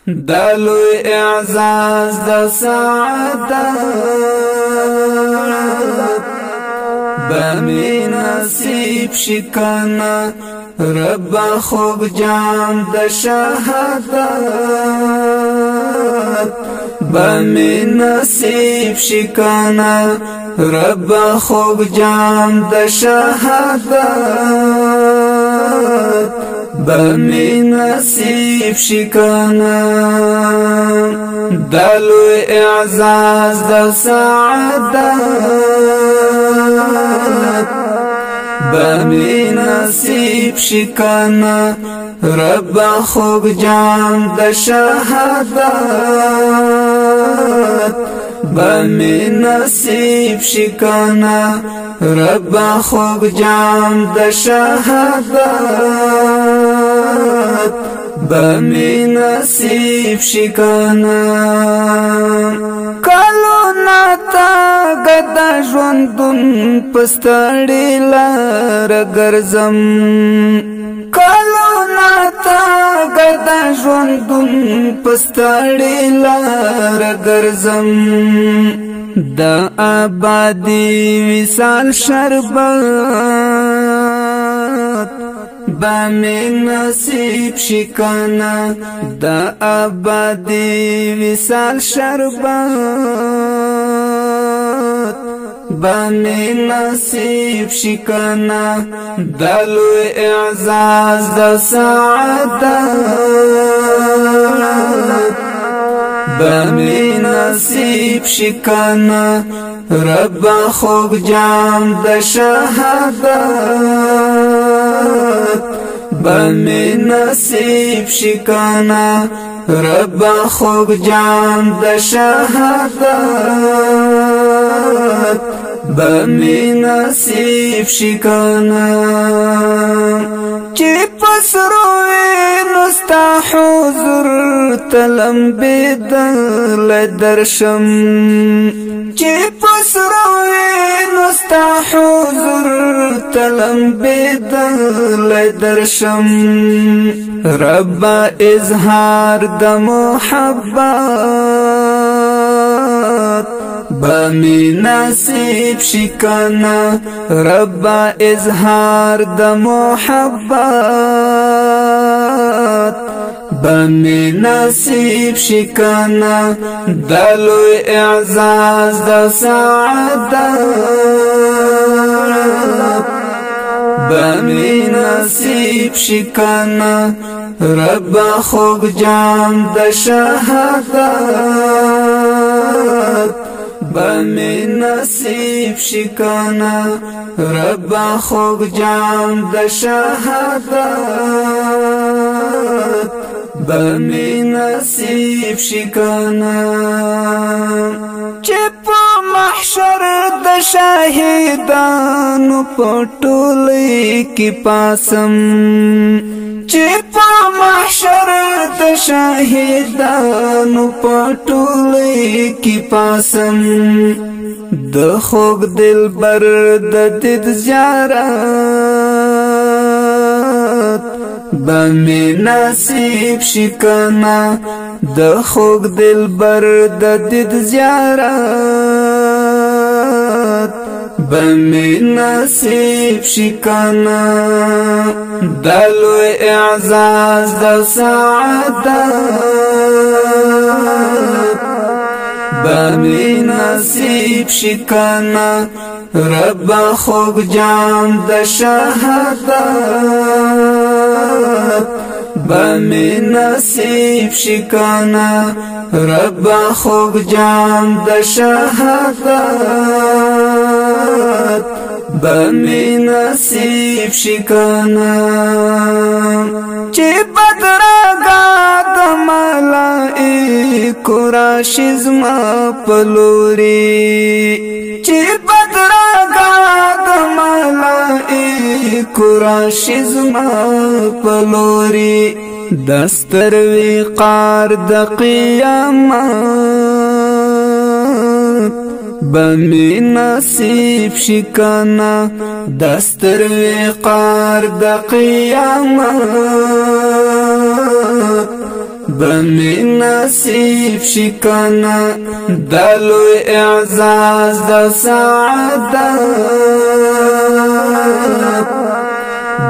دلوی اعزاز د سعادت بمی نصیب شکنا رب خوب جام د شهادت بمی نصیب شکنا رب خوب جام د شهادت بمی نصیب شکنا دلوی اعزاز د سعادت بمی نصیب شکنا رب خوب جام د شهادت بمی نصیب شکنا رب خوب جام د شهادت بمی نصیب شکنا کلو ناتا گدا ژوندون پستړی لار ګرځم کلو ناتا گدا ژوندون پستړی لار ګرځم د آبادی وصال شربت بمی نصیب شکنا د آبادی وصال شربت بمی نصیب شکنا دلوی اعزاز د سعادت بمی نصیب شکنا رب خوب جام د شهادت بمی نصیب شکنا رب خوب جام د شهادت بمی نصیب شکنا چی پسروی نستا حضور تلم بیدل درشم چی پسروی نستا حضور تلم بیدل درشم رب اظهار د محبت بمی نصیب شکنا رب اظهار د محبت بمی نصیب شکنا دلوی اعزاز د سعادت بمی نصیب شکنا رب خوب جام د شهادت بمی نصیب شکنا رب خوب جام د شهادت بمی نصیب شکنا چی پا محشر د شاہدانو پټولی کی پاسم چی پا محشر د شاہدانو پټولی کی پاسم د خوږ دلبر د دید زیارت بمی نصیب شکنا د خوږ دلبر د دید زیارت بمی نصیب شکنا دلوی اعزاز د سعادت بمی نصیب شکنا رب خوب جام د شهادت بمی نصیب شکنا رب خوب جام د شهادت بمی نصیب شکنا چی بدرگا د ملائکو راشي زما پلوری چی بدرگا د ملائکو راشي زما پلوری دستر وقار د قیامت بمی نصیب شکنا دستر وقار د قیامت بمی نصیب شکانا دلوی اعزاز دا سعادت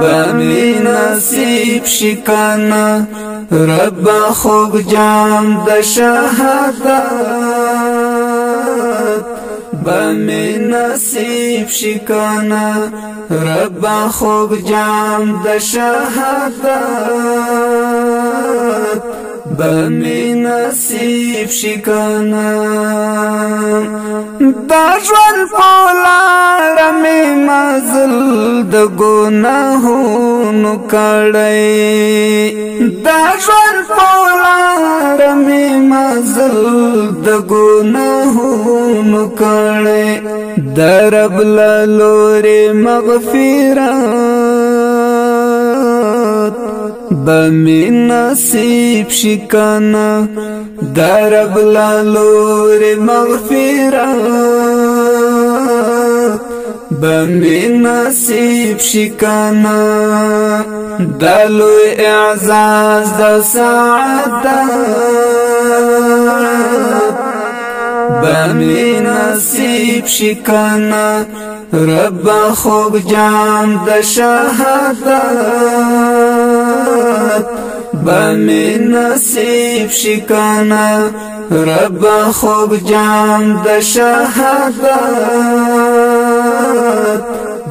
بمی نصیب شکانا رب خوب جام دا شهادت بمی نصیب شکانا رب خوب جام دا شهادت بمی نصیب شکانا دا ژوند په لاره مې مزل د ګناهونو کړی دا ژوند په لاره مې مزل د ګناهونو کړی د رب له لورې مغفرت بمی نصیب شکانا درب لالور مغفرت بمی نصیب شکانا دلو اعزاز دا سعادت بمی نصیب شکانا رب خوب جام دا شهادت بمی نصیب شکانا رب خوب جام دا شهادت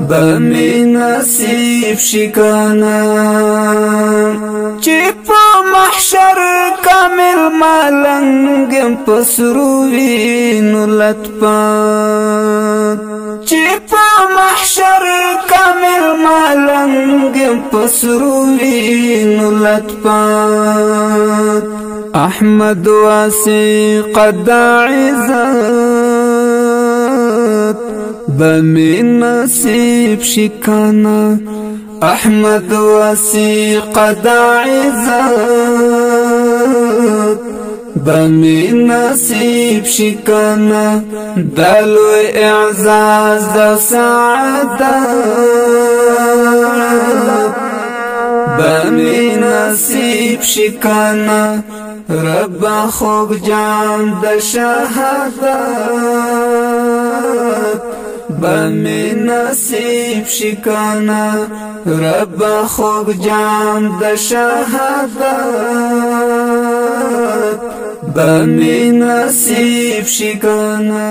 بمی نصیب شکانا چی پا محشر کامل مالنگم پسروینو لطپان چی پا محشر کامل مالنگم پسروینو لطپان احمد واسق دا عزت بمی نصیب شکانا احمد واسق دا عزت بمی نصیب شکانا دلو اعزاز دا سعادت بمی نصیب شکانا رب خوب جام دا شهادت بمی نصیب شکانا رب خوب جام دا شهادت بمی نصیب شکانا